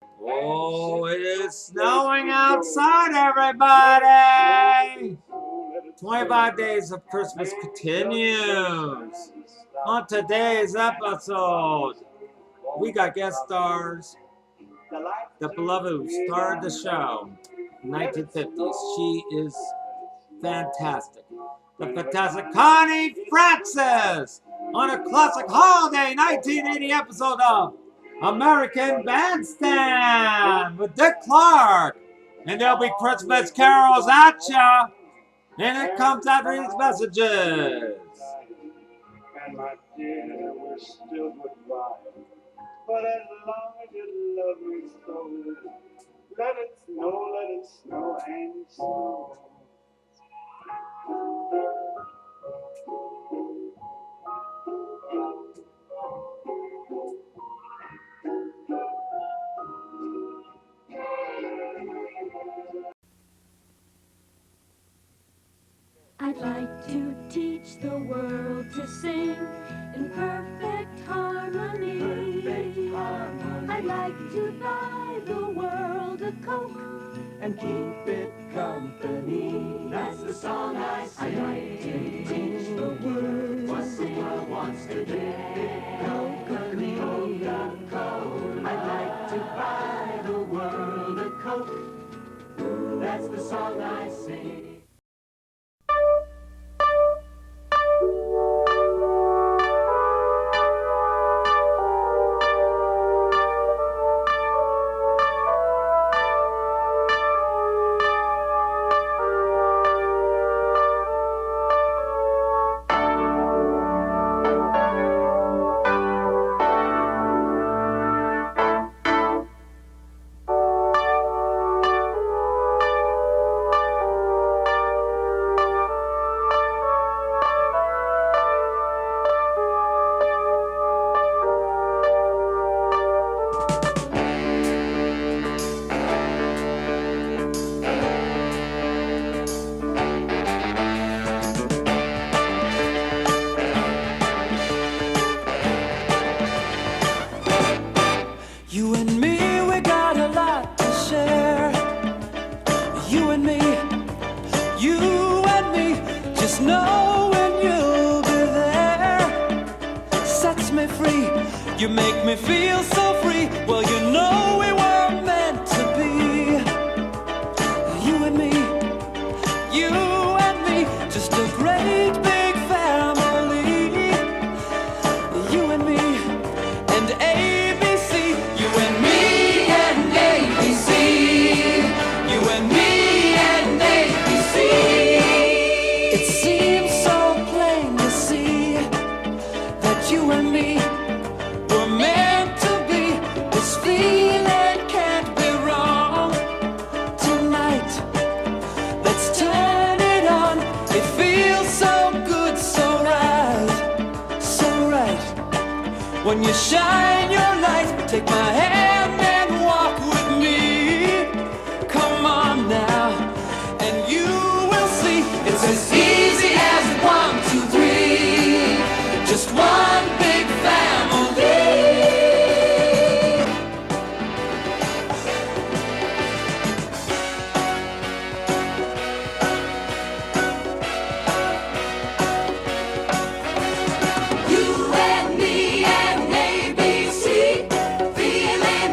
Oh, it is snowing outside, everybody! 25 Days of Christmas continues. On today's episode, we got guest stars. The beloved who started the show in 1950s. She is fantastic. The fantastic Connie Francis on a classic holiday 1980 episode of American Bandstand with Dick Clark. And there'll be Christmas carols at ya. And it comes after these messages. And my dear, we're still goodbye. But as long as you love me so, let it snow and snow. I'd like to teach the world to sing in perfect harmony. I'd like to buy the world a Coke and keep it company. That's the song I sing. I'd like to teach the world what the world wants to do. Coca-Cola. I'd like to buy the world a Coke. That's the song I sing. You and me, we got a lot to share. You and me, just knowing you'll be there sets me free. You make me feel so free. Well, you know we were meant to be. You and me, just a great big family. You and me, and ABC. You and me and ABC. You and me and ABC. It seems so plain to see that you and me were meant to be. This feeling can't be wrong. Tonight, let's turn it on. It feels so good, so right, so right. When you shine your light, take my hand and walk with me. Come on now, and you will see it's as easy as 1, 2, 3. Just one big family. You and me and ABC, feeling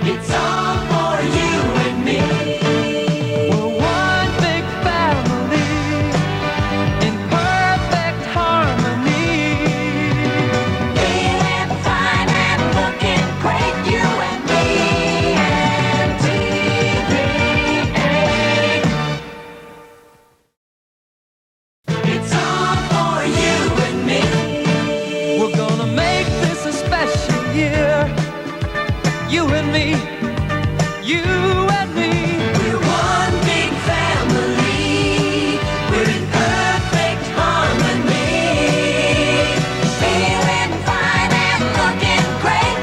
It's all for you and me. We're one big family in perfect harmony. Feeling fine and looking great, you and me and TV8. It's all for you and me. We're gonna make this a special year. You and me, you and me. We're one big family. We're in perfect harmony. Feeling fine and looking great.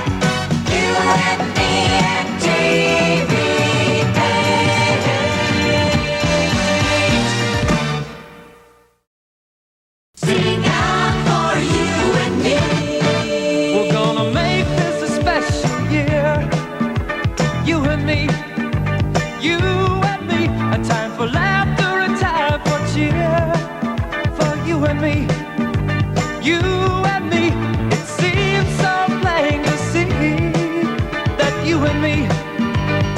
You and me and TV8. Sing out for you and me. We're gonna make this a special year. You and me, you and me. A time for laughter, a time for cheer. For you and me, you and me. It seems so plain to see that you and me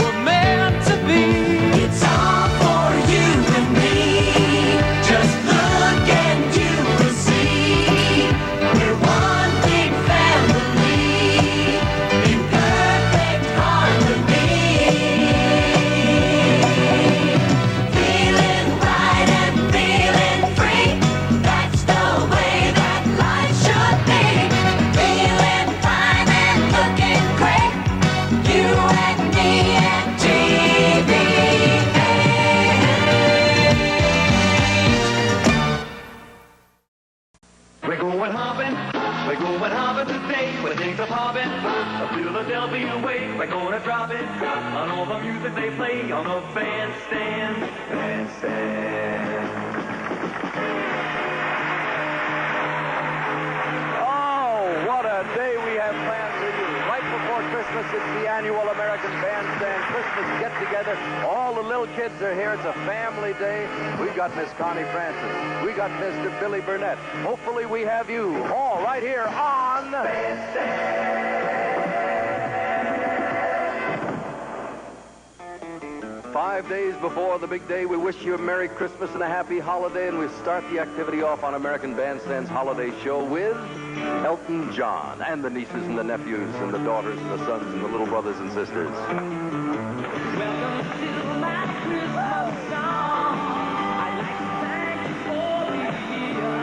were meant to be. It's all for you and me. Just look and you will see. We're one big family in perfect harmony. Feeling right and feeling free. That's the way that life should be. Feeling fine and looking great. You and me and TV8. We're going hopping today. We're things are popping. A Philadelphia way. We're gonna drop it on all the music they play on the bandstand. Oh, what a day we have planned for you. Right before Christmas, it's the annual American Bandstand Christmas get-together. All the little kids are here. It's a family day. We got Miss Connie Francis. We got Mr. Billy Burnett. Hopefully we have you all right here on Bandstand. 5 days before the big day, we wish you a Merry Christmas and a Happy Holiday, and we start the activity off on American Bandstand's holiday show with Elton John and the nieces and the nephews and the daughters and the sons and the little brothers and sisters. Welcome to my Christmas song. I'd like to thank you for being here.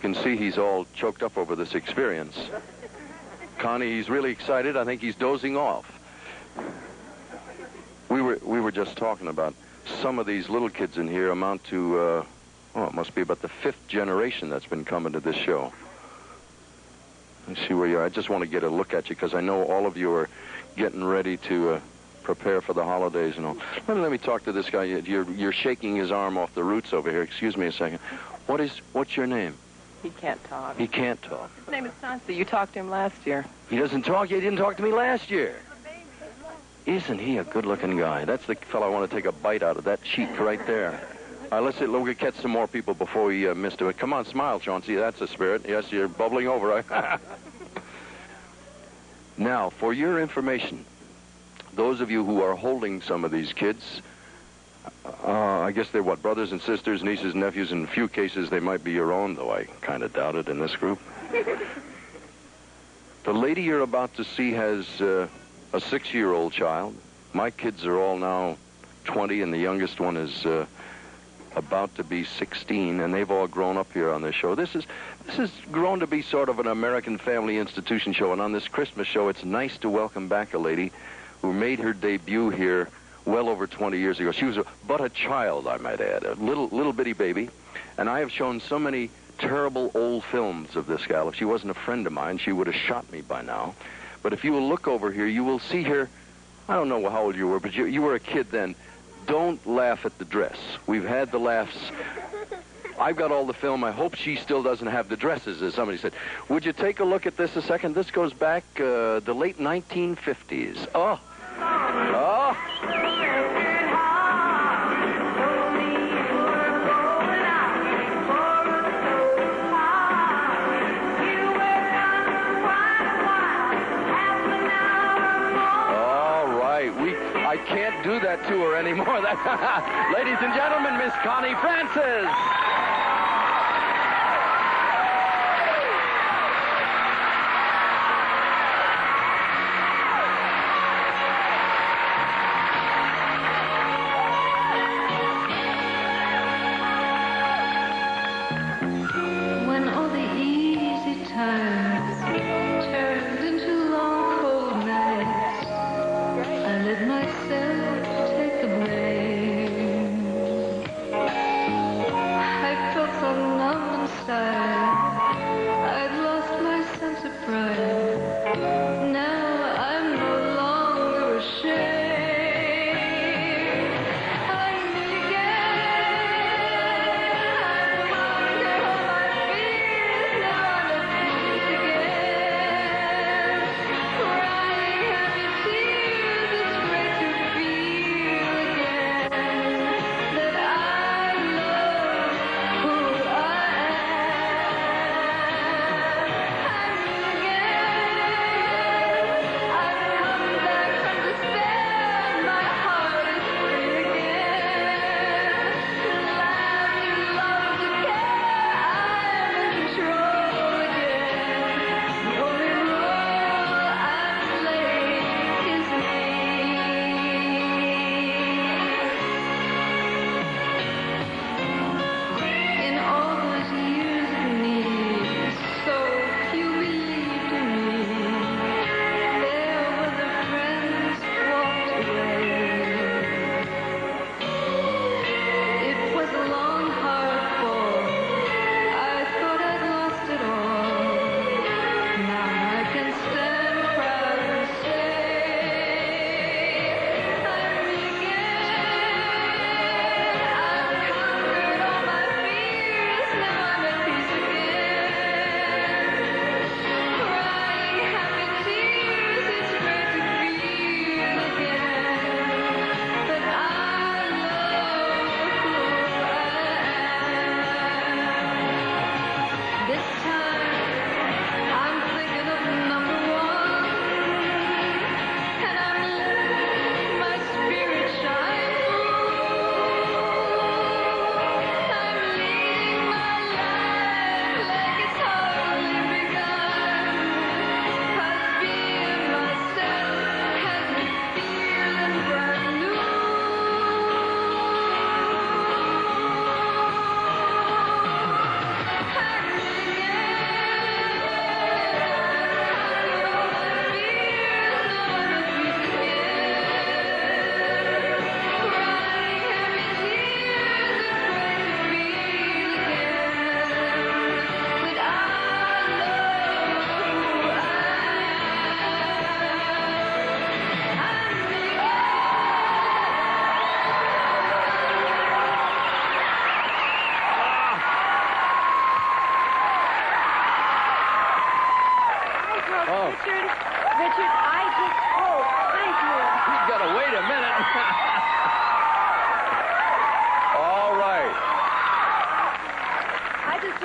can see he's all choked up over this experience. Connie, he's really excited. I think he's dozing off. We were just talking about some of these little kids in here amount to, it must be about the 5th generation that's been coming to this show. Let's see where you are. I just want to get a look at you because I know all of you are getting ready to prepare for the holidays and all. Let me talk to this guy. You're shaking his arm off the roots over here. Excuse me a second. What's your name? He can't talk. He can't talk. His name is Chauncey. You talked to him last year. He doesn't talk. He didn't talk to me last year. Isn't he a good-looking guy? That's the fellow I want to take a bite out of, that cheek right there. All right, let's catch some more people before we miss it. Come on, smile, Chauncey. That's the spirit. Yes, you're bubbling over. Now, for your information, those of you who are holding some of these kids, I guess they're what, brothers and sisters, nieces, nephews. In a few cases, they might be your own, though I kind of doubt it in this group. The lady you're about to see has a 6-year-old child. My kids are all now 20, and the youngest one is about to be 16, and they've all grown up here on this show. This has grown to be sort of an American Family Institution show, and on this Christmas show, it's nice to welcome back a lady who made her debut here well over 20 years ago. She was but a child, I might add, a little bitty baby, and I have shown so many terrible old films of this gal. If she wasn't a friend of mine, she would have shot me by now. But if you will look over here, you will see her. I don't know how old you were, but you were a kid then. Don't laugh at the dress. We've had the laughs. I've got all the film. I hope she still doesn't have the dresses, as somebody said. Would you take a look at this a second? This goes back the late 1950s. Oh. I can't do that to her anymore. Ladies and gentlemen, Miss Connie Francis. When all the easy times turned into long cold nights, I let myself take the blame. I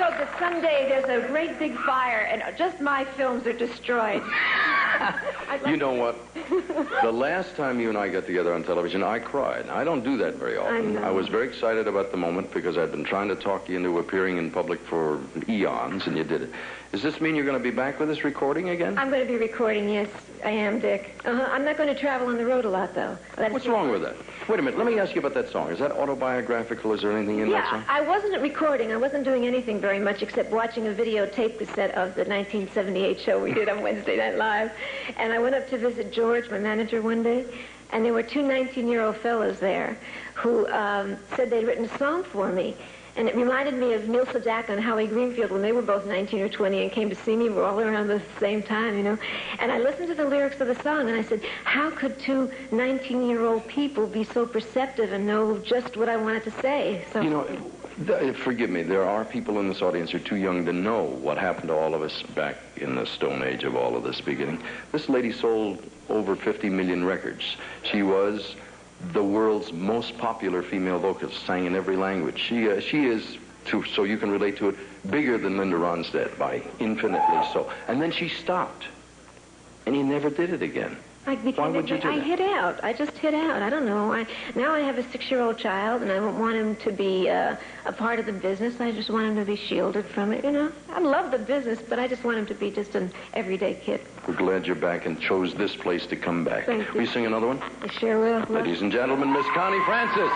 hope that someday there's a great big fire and just my films are destroyed. You know what? The last time you and I got together on television, I cried. I don't do that very often. I know. I was very excited about the moment because I'd been trying to talk you into appearing in public for eons, and you did it. Does this mean you're going to be back with us recording again? I'm going to be recording, yes. I am, Dick. I'm not going to travel on the road a lot, though. What's wrong with that? Wait a minute. Let me ask you about that song. Is that autobiographical? Is there anything in that song? Yeah, I wasn't recording. I wasn't doing anything very much except watching a videotape cassette of the 1978 show we did on Wednesday Night Live. And I went up to visit George, my manager, one day, and there were two 19-year-old fellows there who said they'd written a song for me. And it reminded me of Neil Sedaka and Howie Greenfield when they were both 19 or 20 and came to see me. We were all around the same time, you know. And I listened to the lyrics of the song, and I said, how could two 19-year-old people be so perceptive and know just what I wanted to say? So, you know, forgive me, there are people in this audience who are too young to know what happened to all of us back in the Stone Age of all of this beginning. This lady sold over 50 million records. She was the world's most popular female vocalist, sang in every language. She is, so you can relate to it, bigger than Linda Ronstadt by infinitely so. And then she stopped, and he never did it again. Why would you do that? I hid out. I just hid out. I don't know. Now I have a 6-year-old child, and I don't want him to be a part of the business. I just want him to be shielded from it, you know. I love the business, but I just want him to be just an everyday kid. We're glad you're back and chose this place to come back. Thank you. Will you sing another one? I sure will. Ladies and gentlemen, Miss Connie Francis.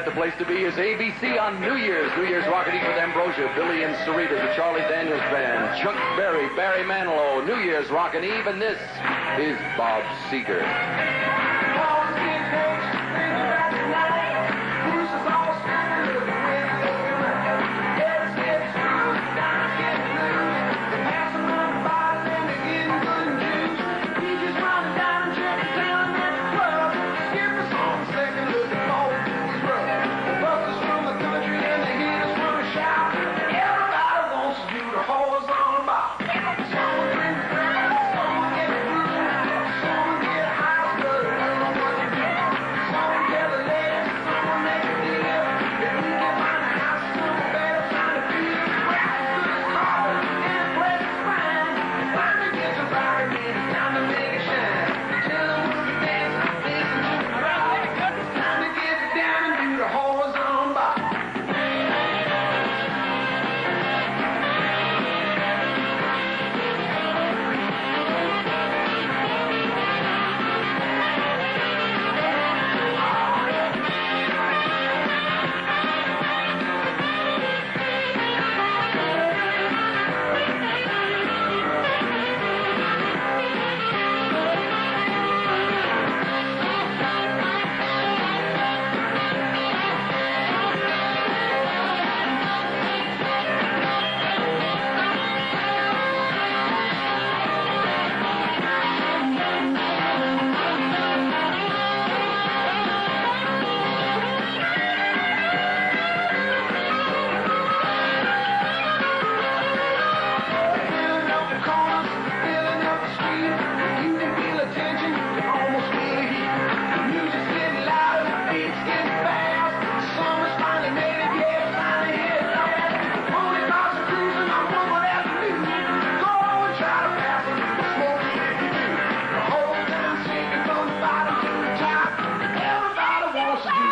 The place to be is ABC on New Year's. New Year's Rockin' Eve with Ambrosia, Billy and Sarita, the Charlie Daniels Band, Chuck Berry, Barry Manilow, New Year's Rockin' Eve, and this is Bob Seger. Busters from the country and the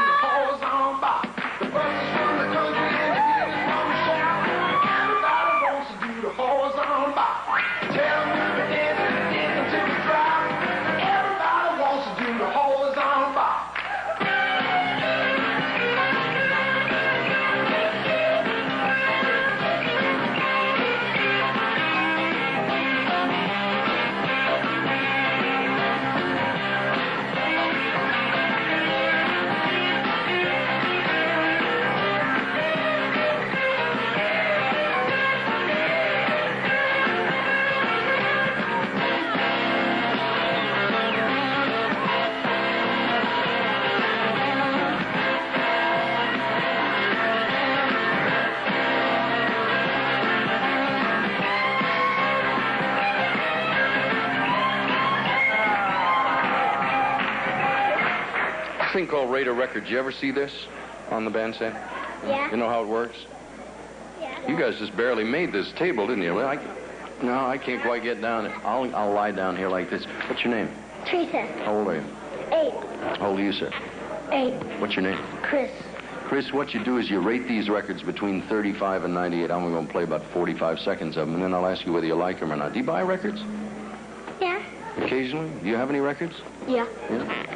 the halls on by. The buses from the country and the kids from the south. Everybody wants to do the halls on by. Tell me the dancing till we drive. Everybody wants to do the halls on by. Thing called Raider Records. You ever see this on the bandstand? Yeah. You know how it works? Yeah. You guys just barely made this table, didn't you? Well, no, I can't quite get down. I'll lie down here like this. What's your name? Teresa. How old are you? 8. How old are you, sir? 8. What's your name? Chris. Chris, what you do is you rate these records between 35 and 98. I'm going to play about 45 seconds of them, and then I'll ask you whether you like them or not. Do you buy records? Yeah. Occasionally? Do you have any records? Yeah. Yeah.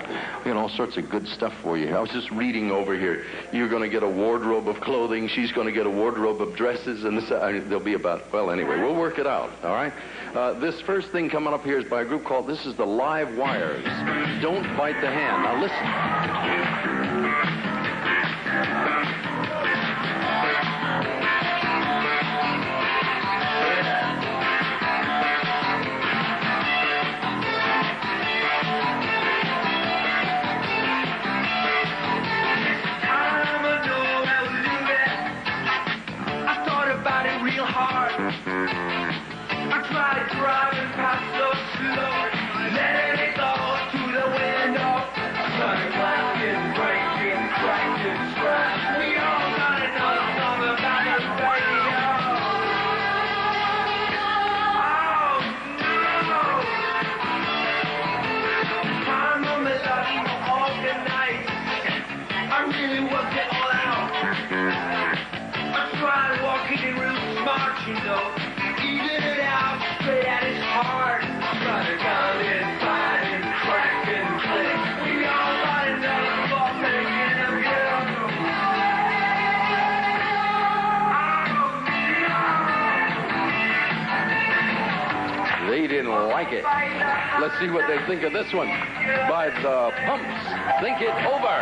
We got all sorts of good stuff for you. I was just reading over here. You're going to get a wardrobe of clothing. She's going to get a wardrobe of dresses. And this, they'll be about, well, anyway, we'll work it out, all right? This first thing coming up here is by a group called, this is the Live Wires. Don't Bite the Hand. Now, listen. I tried driving past so slow, letting it go to the window. Started clapping, breaking, cracking, scratch. We all got another song about the radio. Oh no! I'm a melody organized. I really worked it all out. I tried walking in real smart, you know. Even it out, straight at his heart. Trying to count it, fighting, cracking, click. We all got another ball making a girl. They didn't like it. Let's see what they think of this one. By the Pumps. Think It Over.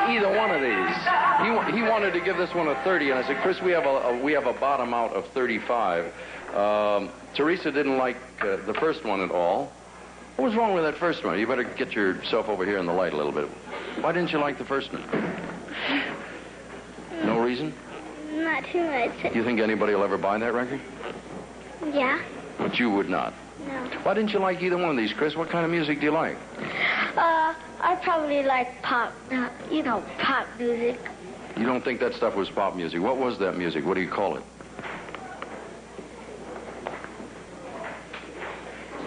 Either one of these. He wanted to give this one a 30, and I said, Chris, we have a bottom out of 35. Teresa didn't like the first one at all. What was wrong with that first one? You better get yourself over here in the light a little bit. Why didn't you like the first one? No reason? Not too much. You think anybody will ever buy that record? Yeah. But you would not. No. Why didn't you like either one of these, Chris? What kind of music do you like? I probably like pop, pop music. You don't think that stuff was pop music? What was that music? What do you call it?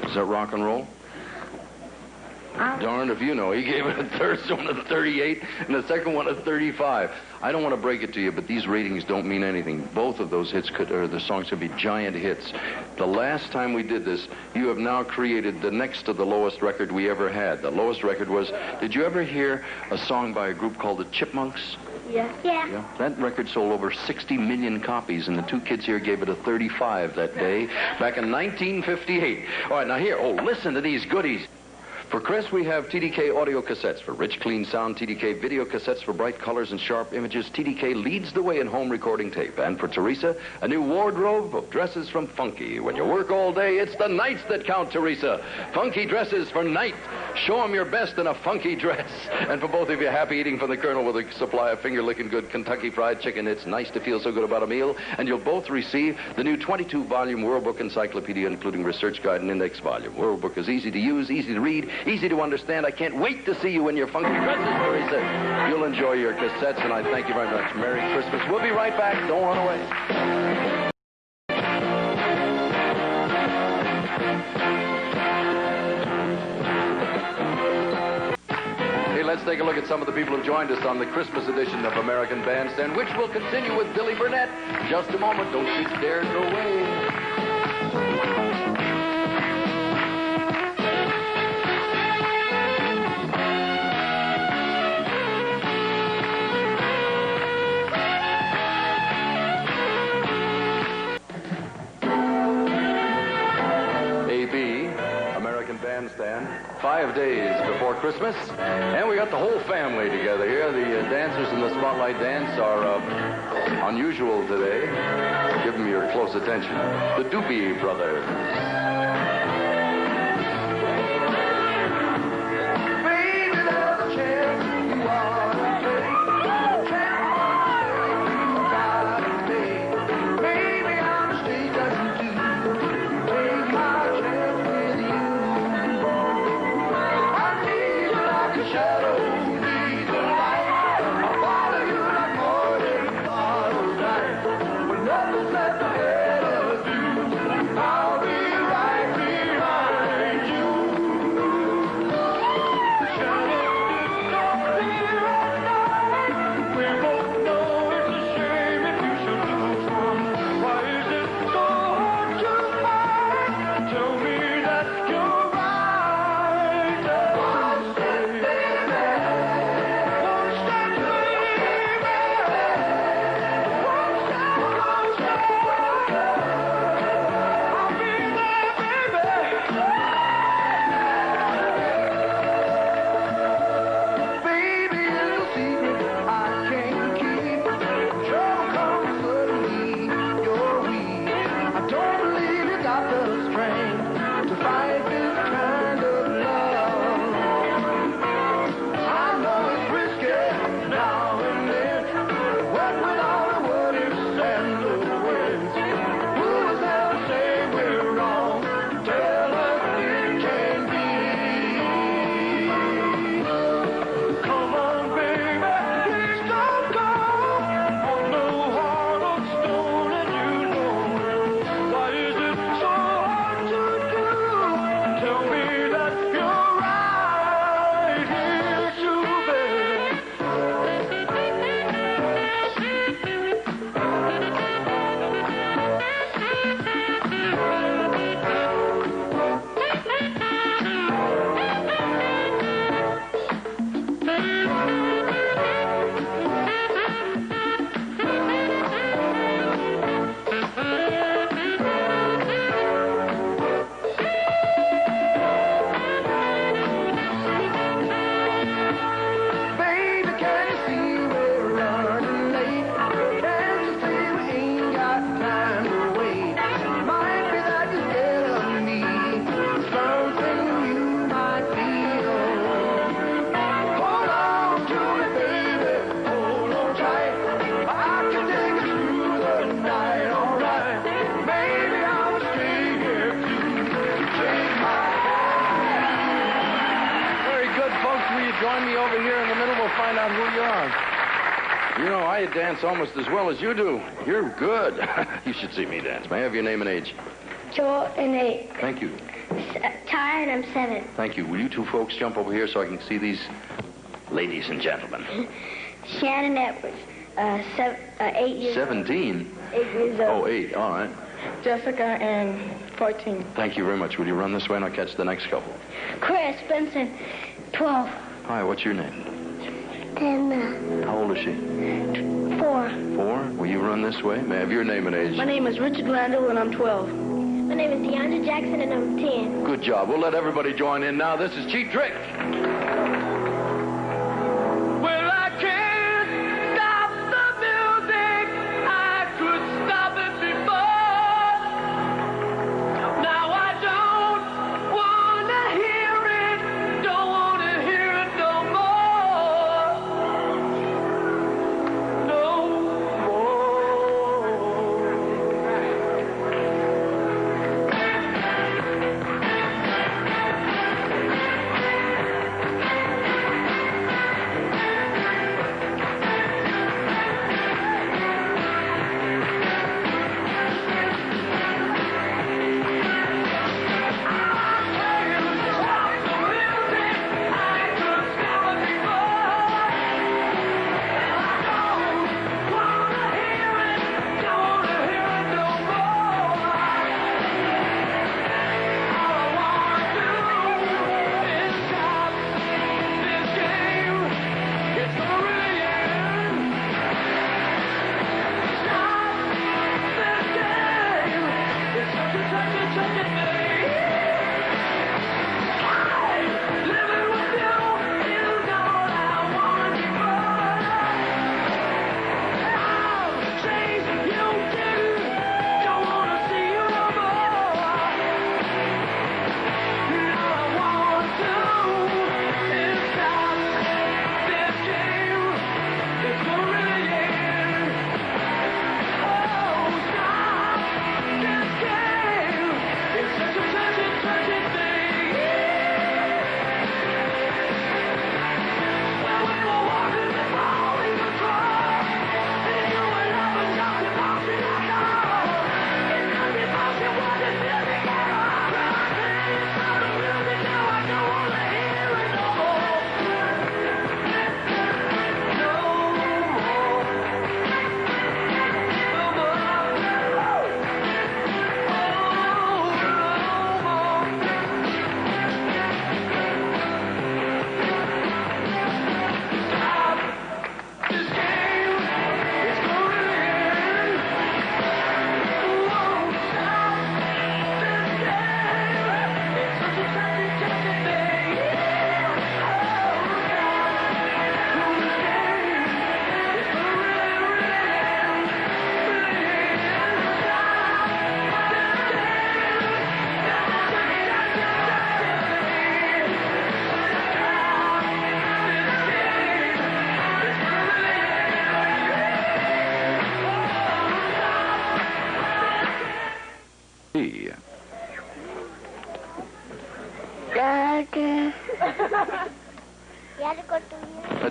Is that rock and roll? Darned if you know. He gave it a first one a 38 and the second one a 35. I don't want to break it to you, but these ratings don't mean anything. Both of those hits the songs could be giant hits. The last time we did this, you have now created the next to the lowest record we ever had. The lowest record was, did you ever hear a song by a group called the Chipmunks? Yeah. Yeah. That record sold over 60 million copies, and the two kids here gave it a 35 that day, back in 1958. All right, now here, listen to these goodies. For Chris, we have TDK audio cassettes for rich, clean sound, TDK video cassettes for bright colors and sharp images. TDK leads the way in home recording tape. And for Teresa, a new wardrobe of dresses from Funky. When you work all day, it's the nights that count, Teresa. Funky dresses for night. Show them your best in a funky dress. And for both of you, happy eating from the Colonel with a supply of finger-licking good Kentucky Fried Chicken. It's nice to feel so good about a meal. And you'll both receive the new 22-volume World Book Encyclopedia, including research guide and index volume. World Book is easy to use, easy to read, easy to understand. I can't wait to see you in your funky dresses, Teresa. You'll enjoy your cassettes, and I thank you very much. Merry Christmas. We'll be right back. Don't run away. Let's take a look at some of the people who joined us on the Christmas edition of American Bandstand, which will continue with Billy Burnett. Just a moment. Don't you dare go away. Bandstand 5 days before Christmas, and we got the whole family together here. The dancers in the Spotlight Dance are unusual today. Give them your close attention. The Doobie Brothers. Dance almost as well as you do. You're good. You should see me dance. May I have your name and age? Jordan 8. Thank you. Ty, and I'm 7. Thank you. Will you two folks jump over here so I can see these ladies and gentlemen? Shannon Edwards, 8 years 17? 8 years old. Oh, 8. All right. Jessica and 14. Thank you very much. Will you run this way and I'll catch the next couple? Chris Benson, 12. Hi, what's your name? And, How old is she? 4. 4? Will you run this way? May I have your name and age? My name is Richard Randall, and I'm 12. My name is DeAndre Jackson, and I'm 10. Good job. We'll let everybody join in now. This is Cheap Trick. Well, I can't stop the music. I could stop it before. Now I don't want to hear it. Don't want to hear it no more. No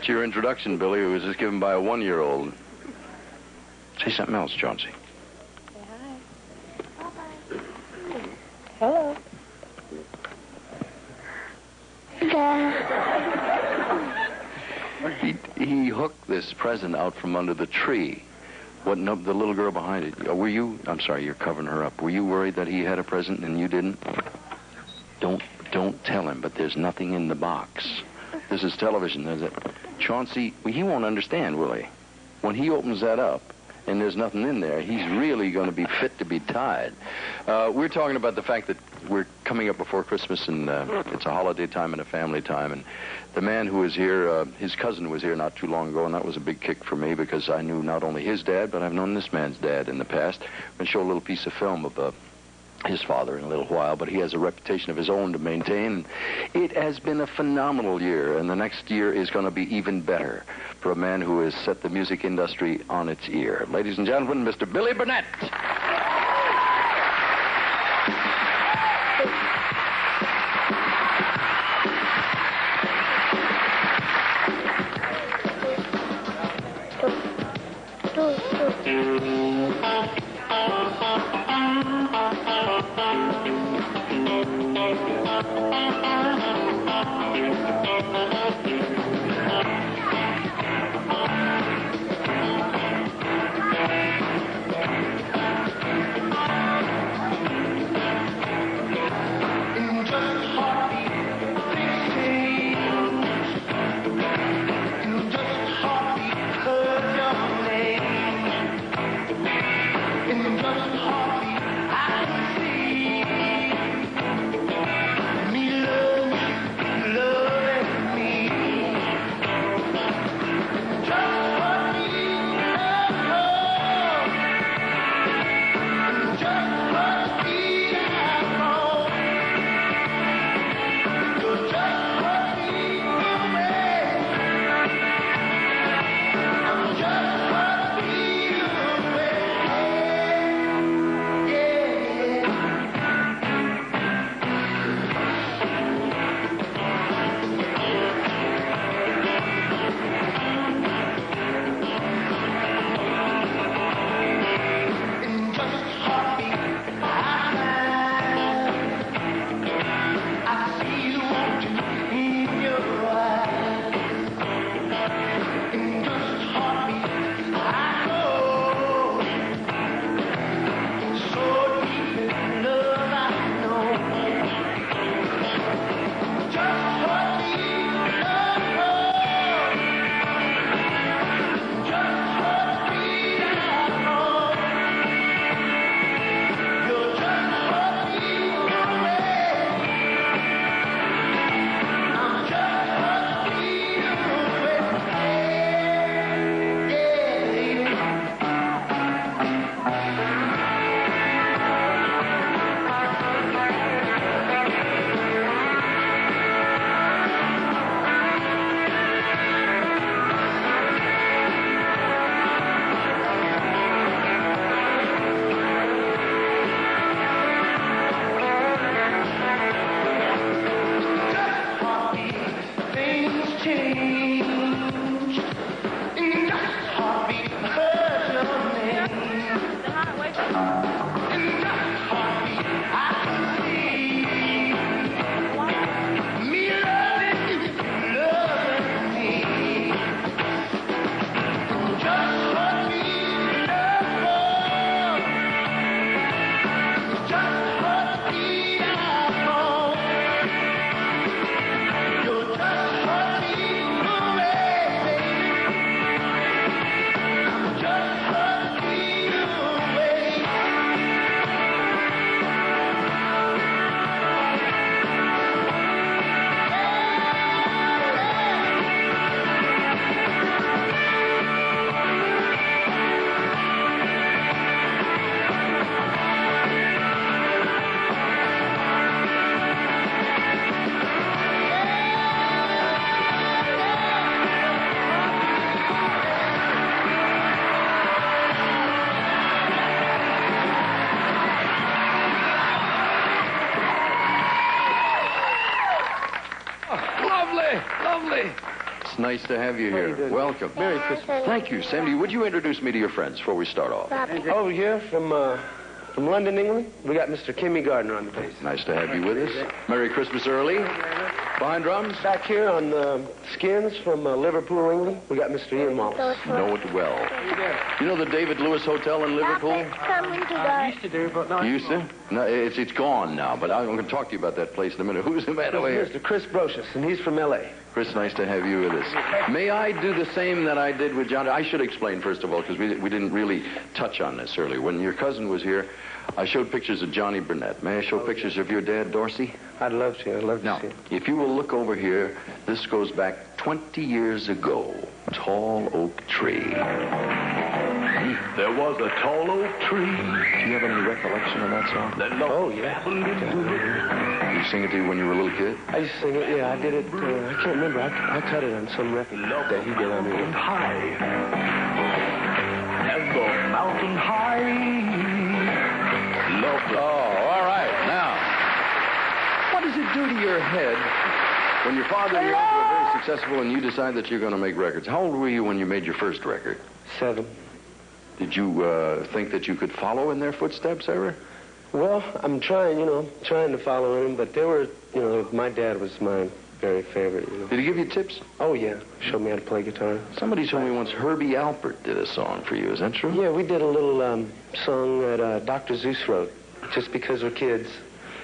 That's your introduction, Billy. It was just given by a 1-year-old. Say something else, Chauncey. Hello. He hooked this present out from under the tree. What? No, the little girl behind it. Were you? I'm sorry, you're covering her up. Were you worried that he had a present and you didn't? Don't tell him. But there's nothing in the box. This is television. There's a Chauncey. Well, he won't understand, will he? When he opens that up and there's nothing in there, he's really going to be fit to be tied. We're talking about the fact that we're coming up before Christmas, and it's a holiday time and a family time. And the man who was here, his cousin was here not too long ago, and that was a big kick for me because I knew not only his dad, but I've known this man's dad in the past. I'm going to show a little piece of film of his father in a little while, but he has a reputation of his own to maintain. It has been a phenomenal year, and the next year is going to be even better for a man who has set the music industry on its ear. Ladies and gentlemen, Mr. Billy Burnett. change. And that heartbeat heard your name. And that heartbeat I could see. Me loving you, loving me. Just what we love for. Just what we are for. You're just what we away, baby. I'm just what we away. Lovely, lovely. It's nice to have you here. Welcome. Merry Christmas. Thank you, Sandy. Would you introduce me to your friends before we start off? Over here from London, England, we got Mr. Kimmy Gardner on the bass. Nice to have you with us. Merry Christmas early. Behind drums? Back here on the skins from Liverpool, England, we got Mr. Ian Wallace. Know it well. You know the David Lewis Hotel in Liverpool? Coming to the... Used to do, but not You used to? No, it's gone now, but I'm going to talk to you about that place in a minute. Who's the man over here? Mr. Chris Brocious, and he's from L.A. Chris, nice to have you with us. May I do the same that I did with John? I should explain, first of all, because we didn't really touch on this earlier. When your cousin was here, I showed pictures of Johnny Burnett. May I show pictures of your dad, Dorsey? I'd love to. I'd love to Now, see it. if you will look over here, this goes back 20 years ago. Tall oak tree. There was a tall oak tree. Do you have any recollection of that song? Oh, yeah. Did you sing it to you when you were a little kid? I used to sing it, yeah. I did it, I can't remember. I cut it on some record that he did on me. High. And the mountain high. Oh, all right. Now, what does it do to your head when your father and your uncle are very successful and you decide that you're going to make records? How old were you when you made your first record? 7. Did you think that you could follow in their footsteps ever? Well, I'm trying to follow him, but they were, my dad was my very favorite, Did he give you tips? Oh, yeah. Showed me how to play guitar. Somebody told me once Herbie Alpert did a song for you. Is that true? Yeah, we did a little song that Dr. Zeus wrote, just because we're kids.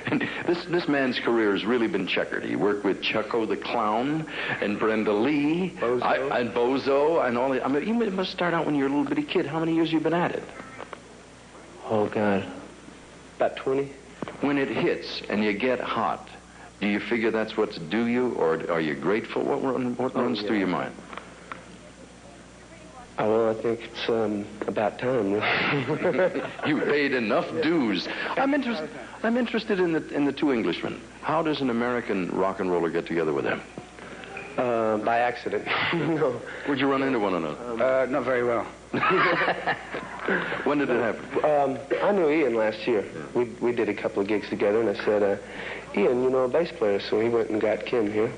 And this man's career has really been checkered. He worked with Chucko the Clown and Brenda Lee and Bozo and all that. I mean, you must start out when you were a little bitty kid. How many years you been at it? Oh, God. About 20. When it hits and you get hot, do you figure that's what's due you, or are you grateful? What runs through your mind? Oh, well, I think it's about time. You paid enough dues. I'm interested in the two Englishmen. How does an American rock and roller get together with them? By accident. No. Where'd you run into one another? Not very well. When did it happen? I knew Ian last year. We did a couple of gigs together, and I said, Ian, a bass player, so he went and got Kim here.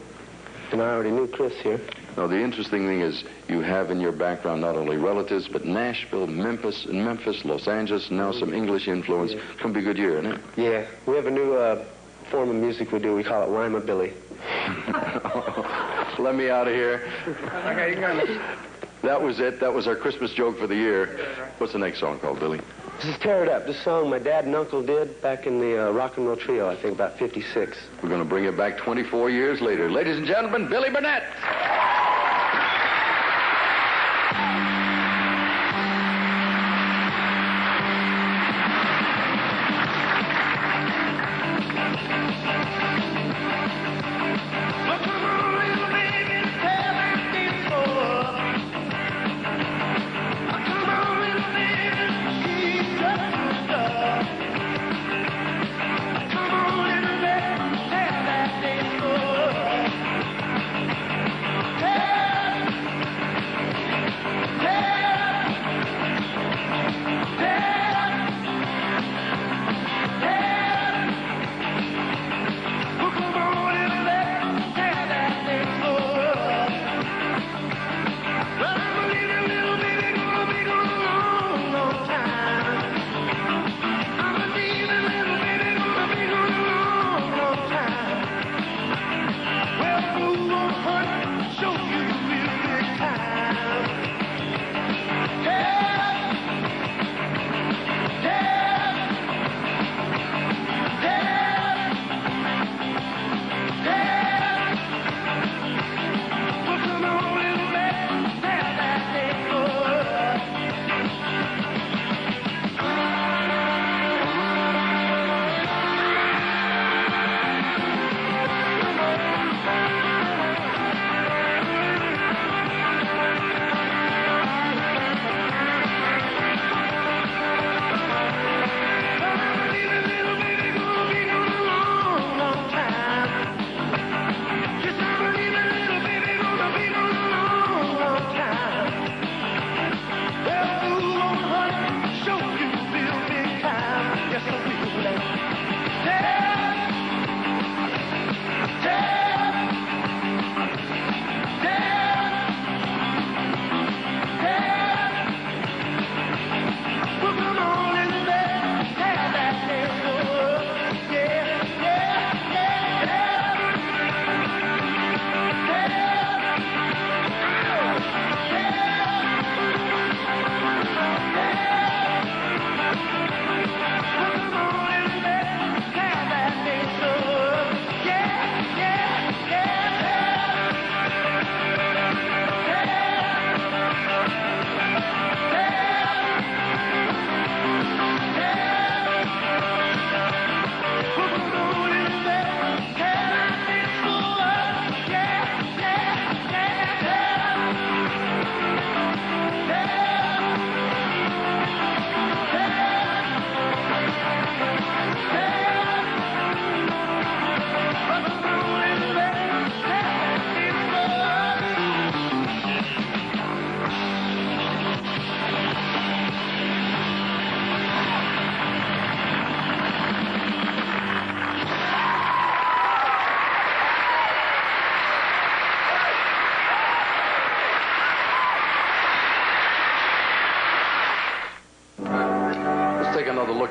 And I already knew Chris here. No, the interesting thing is you have in your background not only relatives, but Nashville, Memphis, Los Angeles, and now some English influence. It's going to be a good year, isn't it? Yeah. We have a new form of music we do. We call it Rhymabilly. Let me out of here. Okay, you can go. That was it. That was our Christmas joke for the year. What's the next song called, Billy? This is Tear It Up. This song my dad and uncle did back in the rock and roll trio, I think about 56. We're going to bring it back 24 years later. Ladies and gentlemen, Billy Burnett. Come on,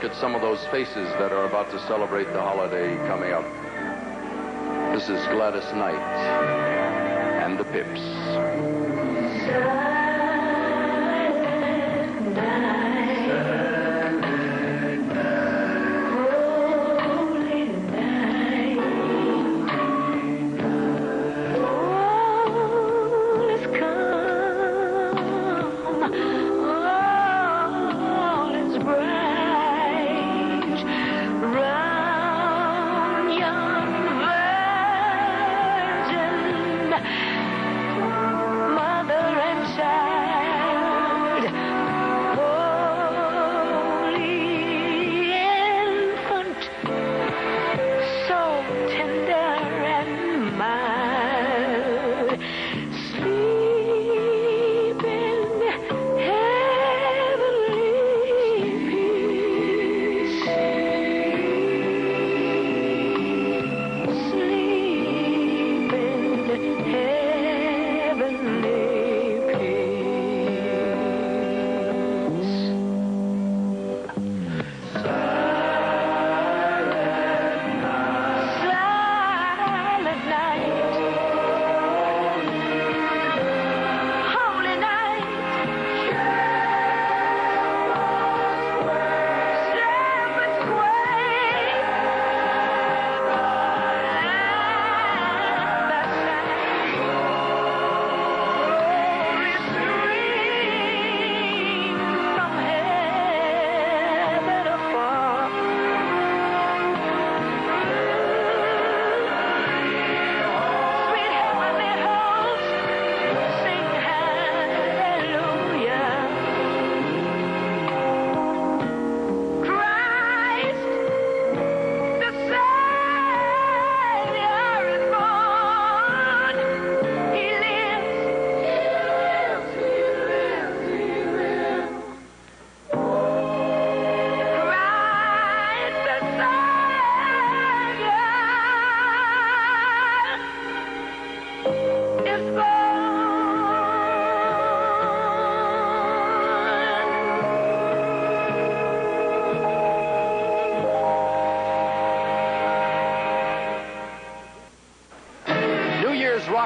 Look at some of those faces that are about to celebrate the holiday coming up. This is Gladys Knight and the Pips.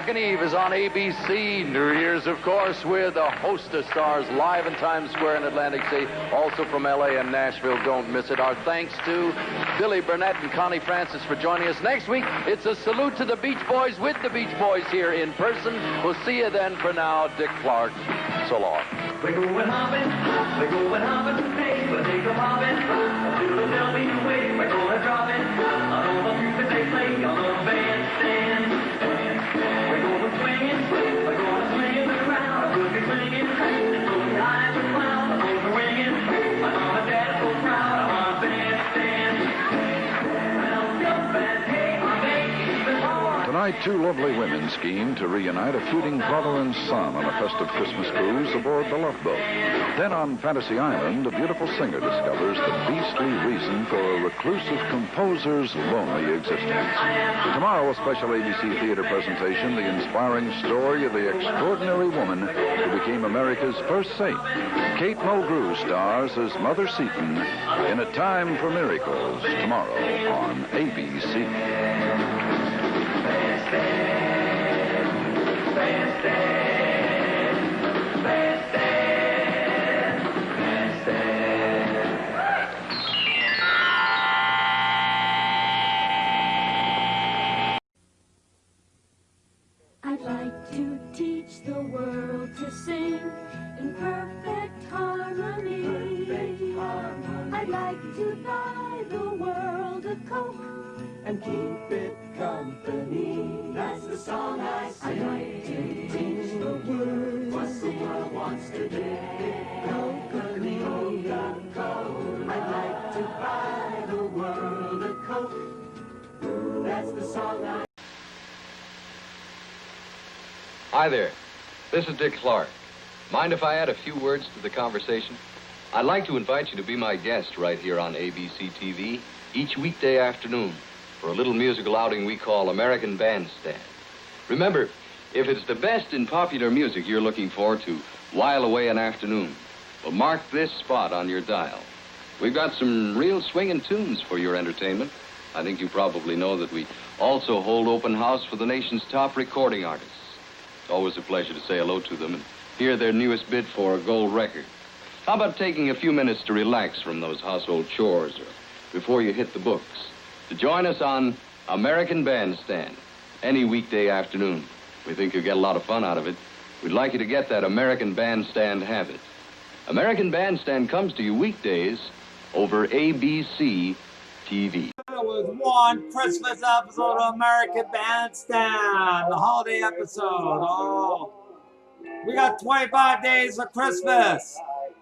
Rockin' Eve is on ABC. New Year's, of course, with a host of stars live in Times Square in Atlantic City. Also from LA and Nashville. Don't miss it. Our thanks to Billy Burnett and Connie Francis for joining us. Next week, it's a salute to the Beach Boys with the Beach Boys here in person. We'll see you then. For now, Dick Clark. So long. We're going hopping today, but they go hopping. They'll be away, we're gonna drop it. On all the music they play on the bandstand. We're gonna swing in the crowd. We'll be swinging, and so the eyes will cloud. The phones are ringing, my mom and dad are so proud. I'm on a bandstand. And I'll jump and hey, I make even more. Tonight, two lovely women scheme to reunite a feuding father and son on a festive Christmas cruise aboard the Love Boat. Then on Fantasy Island, a beautiful singer discovers the beastly reason for a reclusive composer's lonely existence. Tomorrow, a special ABC Theater presentation, the inspiring story of the extraordinary woman who became America's first saint. Kate Mulgrew stars as Mother Seton in A Time for Miracles, tomorrow on ABC. I'd like to teach the world to sing in perfect harmony. I'd like to buy the world a Coke and keep it company. That's the song I sing. I'd like to teach the world what the world wants today. Coca-Cola. I'd like to buy the world a Coke. That's the song I. Hi there. This is Dick Clark. Mind if I add a few words to the conversation? I'd like to invite you to be my guest right here on ABC TV each weekday afternoon for a little musical outing we call American Bandstand. Remember, if it's the best in popular music you're looking for to while away an afternoon, well, mark this spot on your dial. We've got some real swinging tunes for your entertainment. I think you probably know that we also hold open house for the nation's top recording artists. It's always a pleasure to say hello to them and hear their newest bid for a gold record. How about taking a few minutes to relax from those household chores or before you hit the books? To join us on American Bandstand any weekday afternoon. We think you'll get a lot of fun out of it. We'd like you to get that American Bandstand habit. American Bandstand comes to you weekdays over ABC TV. That was one Christmas episode of American Bandstand, the holiday episode. Oh, we got 25 days of Christmas.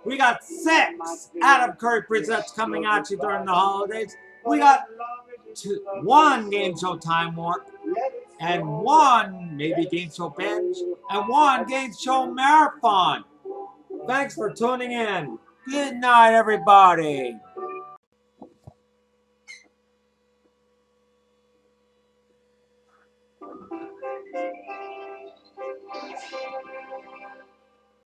We got 6 Adam Curry Presents coming at you during the holidays. We got 1 game show Time Warp, and 1 maybe game show binge, and 1 game show marathon. Thanks for tuning in. Good night, everybody.